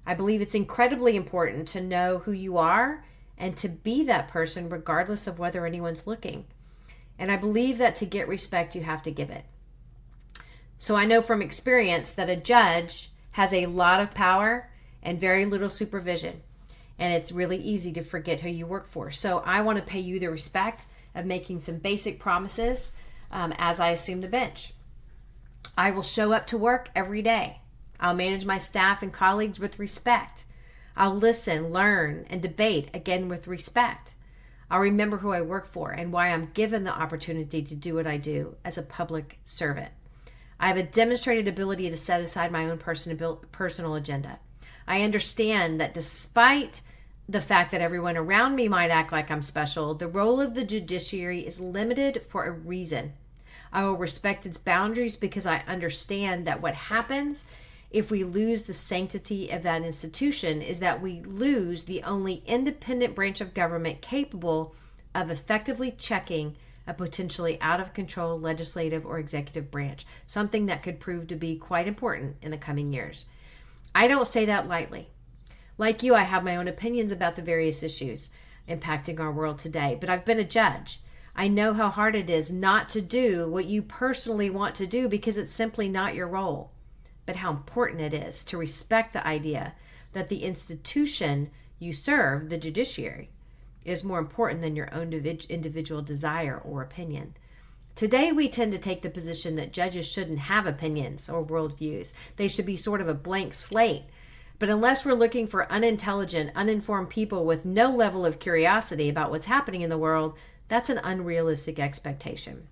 I believe it's incredibly important to know who you are and to be that person regardless of whether anyone's looking. And I believe that to get respect, you have to give it. So I know from experience that a judge has a lot of power and very little supervision. And it's really easy to forget who you work for. So I want to pay you the respect of making some basic promises as I assume the bench. I will show up to work every day. I'll manage my staff and colleagues with respect. I'll listen, learn, and debate, again with respect. I'll remember who I work for and why I'm given the opportunity to do what I do as a public servant. I have a demonstrated ability to set aside my own personal agenda. I understand that despite the fact that everyone around me might act like I'm special, the role of the judiciary is limited for a reason. I will respect its boundaries because I understand that what happens if we lose the sanctity of that institution is that we lose the only independent branch of government capable of effectively checking a potentially out of control legislative or executive branch, something that could prove to be quite important in the coming years. I don't say that lightly. Like you, I have my own opinions about the various issues impacting our world today, but I've been a judge. I know how hard it is not to do what you personally want to do because it's simply not your role, but how important it is to respect the idea that the institution you serve, the judiciary, is more important than your own individual desire or opinion. Today, we tend to take the position that judges shouldn't have opinions or worldviews. They should be sort of a blank slate. But unless we're looking for unintelligent, uninformed people with no level of curiosity about what's happening in the world, that's an unrealistic expectation.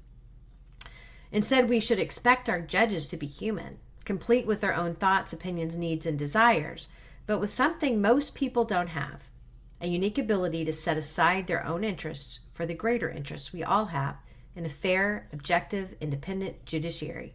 Instead, we should expect our judges to be human, complete with their own thoughts, opinions, needs, and desires, but with something most people don't have, a unique ability to set aside their own interests for the greater interests we all have in a fair, objective, independent judiciary.